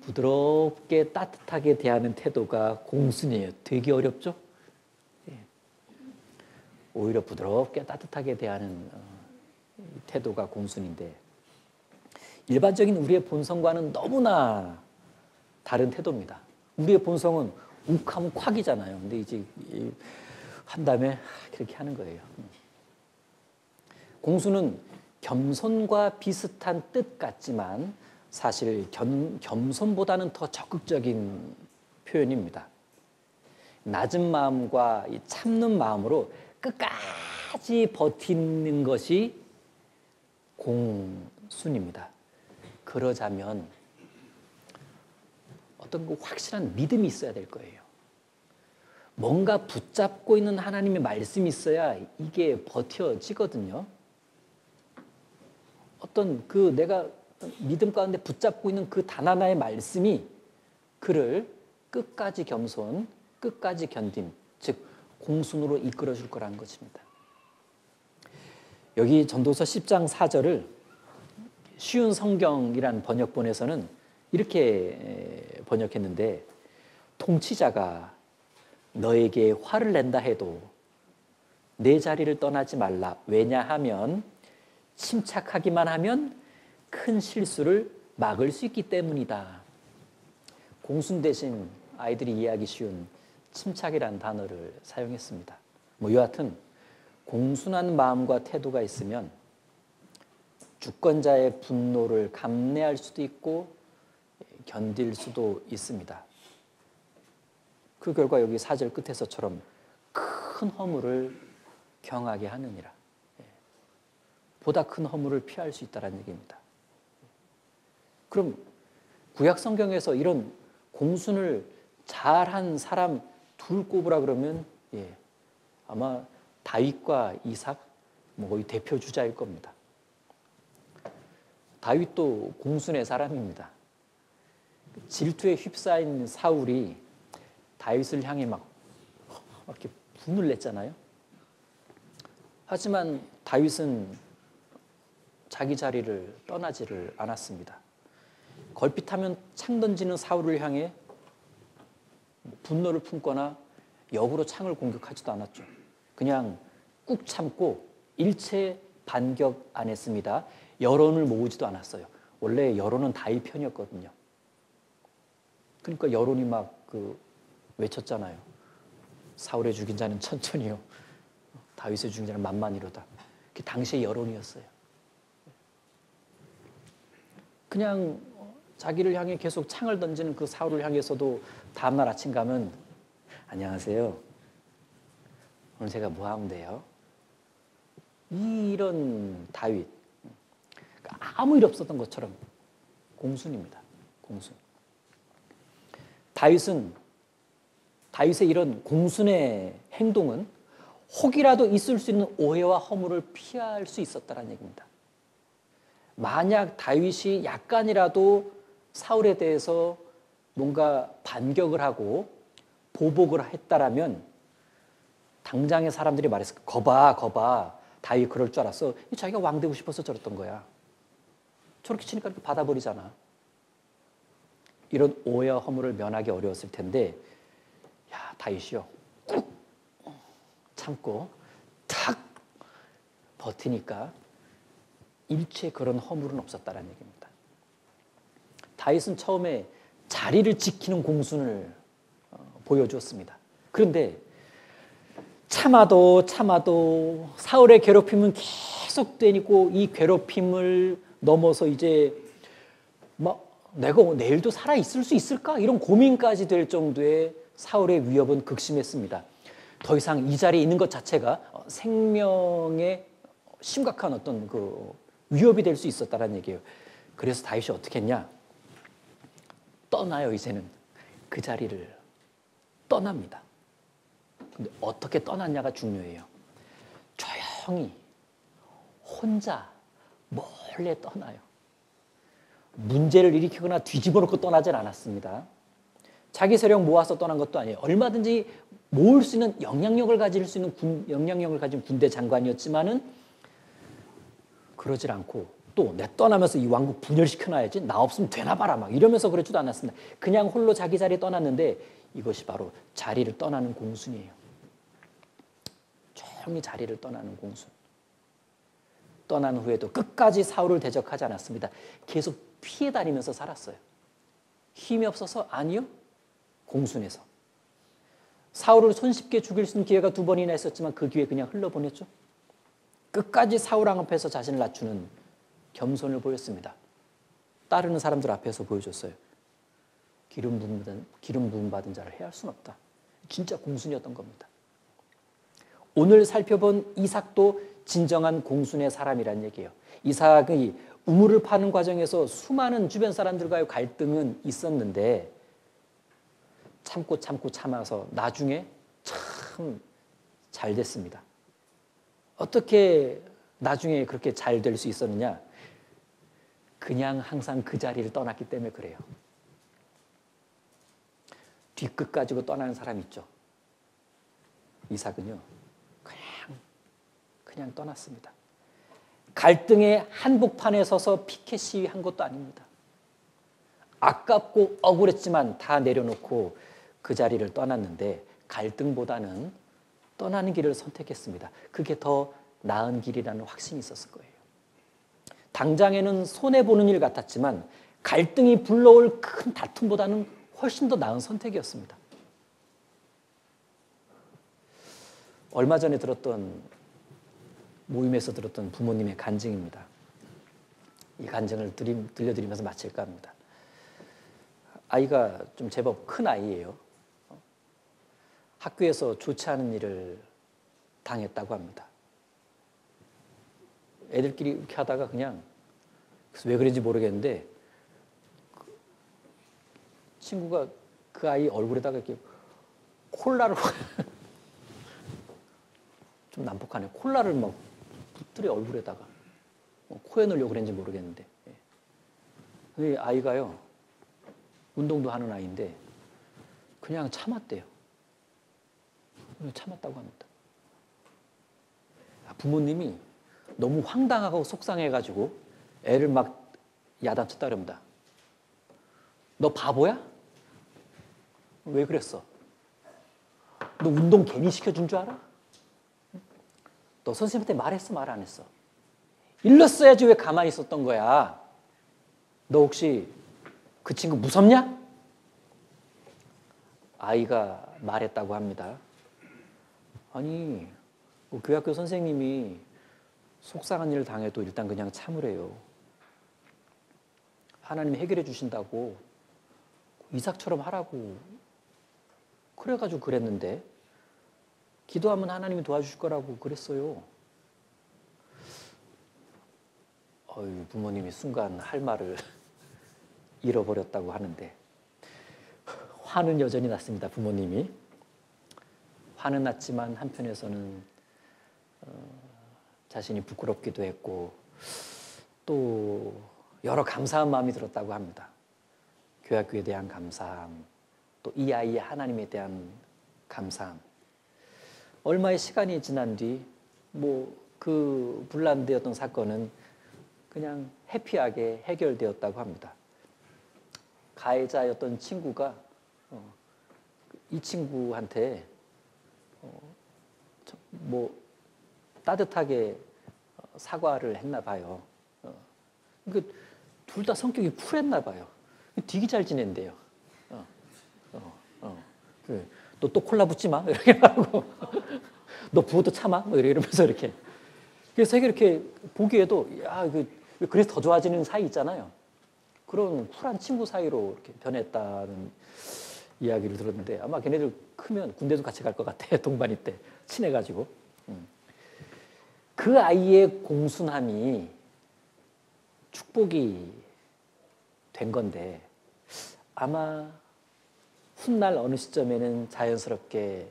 부드럽게 따뜻하게 대하는 태도가 공순이에요. 되게 어렵죠? 오히려 부드럽게 따뜻하게 대하는 태도가 공순인데 일반적인 우리의 본성과는 너무나 다른 태도입니다. 우리의 본성은 욱하면 콱이잖아요. 근데 이제 한 다음에 그렇게 하는 거예요. 공수는 겸손과 비슷한 뜻 같지만 사실 겸손보다는 더 적극적인 표현입니다. 낮은 마음과 이 참는 마음으로 끝까지 버티는 것이 공순입니다. 그러자면 어떤 그 확실한 믿음이 있어야 될 거예요. 뭔가 붙잡고 있는 하나님의 말씀이 있어야 이게 버텨지거든요. 어떤 그 내가 믿음 가운데 붙잡고 있는 그 단 하나의 말씀이 그를 끝까지 겸손, 끝까지 견딤, 즉 공순으로 이끌어 줄 거라는 것입니다. 여기 전도서 10장 4절을 쉬운 성경이란 번역본에서는 이렇게 번역했는데 통치자가 너에게 화를 낸다 해도 내 자리를 떠나지 말라. 왜냐하면 침착하기만 하면 큰 실수를 막을 수 있기 때문이다. 공순 대신 아이들이 이해하기 쉬운 침착이라는 단어를 사용했습니다. 여하튼 공순한 마음과 태도가 있으면 주권자의 분노를 감내할 수도 있고 견딜 수도 있습니다. 그 결과 여기 4절 끝에서처럼 큰 허물을 경하게 하느니라. 보다 큰 허물을 피할 수 있다는 얘기입니다. 그럼 구약 성경에서 이런 공순을 잘한 사람 둘 꼽으라 그러면 아마 다윗과 이삭 거의 대표 주자일 겁니다. 다윗도 공순의 사람입니다. 질투에 휩싸인 사울이 다윗을 향해 막 이렇게 분을 냈잖아요. 하지만 다윗은 자기 자리를 떠나지를 않았습니다. 걸핏하면 창 던지는 사울을 향해 분노를 품거나 역으로 창을 공격하지도 않았죠. 그냥 꾹 참고 일체 반격 안 했습니다. 여론을 모으지도 않았어요. 원래 여론은 다윗 편이었거든요. 그러니까 여론이 막 외쳤잖아요. 사울의 죽인 자는 천천히요, 다윗의 죽인 자는 만만이로다. 그게 당시의 여론이었어요. 그냥 자기를 향해 계속 창을 던지는 그 사울을 향해서도 다음날 아침 가면 안녕하세요, 오늘 제가 뭐 하면 돼요? 이런 다윗, 아무 일 없었던 것처럼 공순입니다. 공순. 다윗의 이런 공순의 행동은 혹이라도 있을 수 있는 오해와 허물을 피할 수 있었다는 얘기입니다. 만약 다윗이 약간이라도 사울에 대해서 뭔가 반격을 하고 보복을 했다라면 당장의 사람들이 말했을 거야. 거봐. 다윗 그럴 줄 알았어. 자기가 왕 되고 싶어서 저랬던 거야. 저렇게 치니까 이렇게 받아버리잖아. 이런 오해와 허물을 면하기 어려웠을 텐데, 야, 다윗이요, 꾹 참고 탁 버티니까 일체 그런 허물은 없었다는 얘기입니다. 다윗은 처음에 자리를 지키는 공순을 보여주었습니다. 그런데 참아도 사울의 괴롭힘은 계속되고 이 괴롭힘을 넘어서 이제 내가 내일도 살아 있을 수 있을까? 이런 고민까지 될 정도의 사울의 위협은 극심했습니다. 더 이상 이 자리에 있는 것 자체가 생명에 심각한 어떤 위협이 될 수 있었다는 얘기예요. 그래서 다윗이 어떻게 했냐? 떠나요. 이제는 그 자리를 떠납니다. 근데 어떻게 떠났냐가 중요해요. 조용히 혼자 몰래 떠나요. 문제를 일으키거나 뒤집어 놓고 떠나질 않았습니다. 자기 세력 모아서 떠난 것도 아니에요. 얼마든지 모을 수 있는 영향력을 가진 군대 장관이었지만은 그러질 않고, 또 내 떠나면서 이 왕국 분열시켜놔야지, 나 없으면 되나 봐라 막 이러면서 그러지도 않았습니다. 그냥 홀로 자기 자리에 떠났는데 이것이 바로 자리를 떠나는 공순이에요. 조용히 자리를 떠나는 공순. 떠난 후에도 끝까지 사울을 대적하지 않았습니다. 계속 피해 다니면서 살았어요. 힘이 없어서? 아니요. 공순해서. 사울을 손쉽게 죽일 수 있는 기회가 2번이나 있었지만 그 기회 그냥 흘러보냈죠. 끝까지 사울 앞에서 자신을 낮추는 겸손을 보였습니다. 따르는 사람들 앞에서 보여줬어요. 기름 부음 받은 자를 해할 수는 없다. 진짜 공순이었던 겁니다. 오늘 살펴본 이삭도 진정한 공순의 사람이란 얘기예요. 이삭이 우물을 파는 과정에서 수많은 주변 사람들과의 갈등은 있었는데 참아서 나중에 참 잘 됐습니다. 어떻게 나중에 그렇게 잘 될 수 있었느냐? 그냥 항상 그 자리를 떠났기 때문에 그래요. 뒤끝 가지고 떠나는 사람 있죠. 이삭은요, 그냥 떠났습니다. 갈등의 한복판에 서서 피켓 시위한 것도 아닙니다. 아깝고 억울했지만 다 내려놓고 그 자리를 떠났는데 갈등보다는 떠나는 길을 선택했습니다. 그게 더 나은 길이라는 확신이 있었을 거예요. 당장에는 손해보는 일 같았지만 갈등이 불러올 큰 다툼보다는 훨씬 더 나은 선택이었습니다. 얼마 전에 들었던 모임에서 들었던 부모님의 간증입니다. 이 간증을 들려드리면서 마칠까 합니다. 아이가 좀 제법 큰 아이예요. 학교에서 좋지 않은 일을 당했다고 합니다. 애들끼리 이렇게 하다가 그냥 왜 그런지 모르겠는데 친구가 그 아이 얼굴에다가 이렇게 콜라를 좀 난폭하네. 콜라를 막 붙들여 얼굴에다가 코에 넣으려고 그랬는지 모르겠는데 이 아이가요 운동도 하는 아이인데 그냥 참았대요. 참았다고 합니다. 부모님이 너무 황당하고 속상해가지고 애를 막 야단쳤다 그럽니다. 너 바보야? 왜 그랬어? 너 운동 괜히 시켜준 줄 알아? 너 선생님한테 말했어? 말 안 했어? 일렀어야지 왜 가만히 있었던 거야? 너 혹시 그 친구 무섭냐? 아이가 말했다고 합니다. 아니, 교회학교 선생님이 속상한 일을 당해도 일단 그냥 참으래요. 하나님이 해결해 주신다고 이삭처럼 하라고 그래가지고 그랬는데 기도하면 하나님이 도와주실 거라고 그랬어요. 부모님이 순간 할 말을 잃어버렸다고 하는데 화는 여전히 났습니다. 부모님이. 화는 났지만 한편에서는 자신이 부끄럽기도 했고 또 여러 감사한 마음이 들었다고 합니다. 교회학교에 대한 감사함, 또 이 아이의 하나님에 대한 감사함. 얼마의 시간이 지난 뒤 그 분란되었던 사건은 그냥 해피하게 해결되었다고 합니다. 가해자였던 친구가 이 친구한테 따뜻하게 사과를 했나 봐요. 둘 다 성격이 쿨했나 봐요. 되게 잘 지낸대요. 너 또 콜라 붓지 마. 이렇게 하고 너 부어도 참아. 이러면서 이렇게. 그래서 이렇게 보기에도 그래서 더 좋아지는 사이 있잖아요. 그런 쿨한 친구 사이로 이렇게 변했다는 이야기를 들었는데 아마 걔네들 크면 군대도 같이 갈 것 같아. 동반이 때 친해가지고. 그 아이의 공순함이 축복이 된 건데 아마 훗날 어느 시점에는 자연스럽게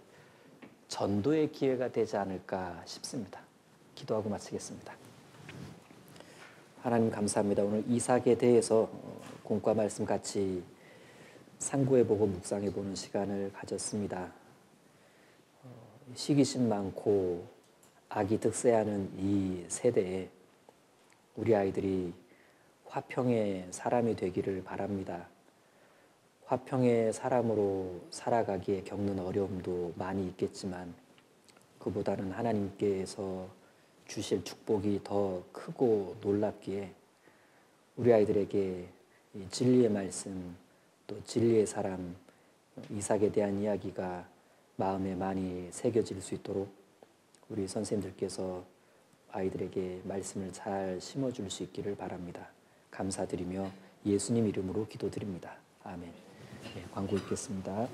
전도의 기회가 되지 않을까 싶습니다. 기도하고 마치겠습니다. 하나님 감사합니다. 오늘 이삭에 대해서 공과 말씀 같이 상고해보고 묵상해보는 시간을 가졌습니다. 시기심 많고 악이 득세하는 이 세대에 우리 아이들이 화평의 사람이 되기를 바랍니다. 화평의 사람으로 살아가기에 겪는 어려움도 많이 있겠지만 그보다는 하나님께서 주실 축복이 더 크고 놀랍기에 우리 아이들에게 이 진리의 말씀 또 진리의 사람 이삭에 대한 이야기가 마음에 많이 새겨질 수 있도록 우리 선생님들께서 아이들에게 말씀을 잘 심어줄 수 있기를 바랍니다. 감사드리며 예수님 이름으로 기도드립니다. 아멘. 네, 광고 읽겠습니다.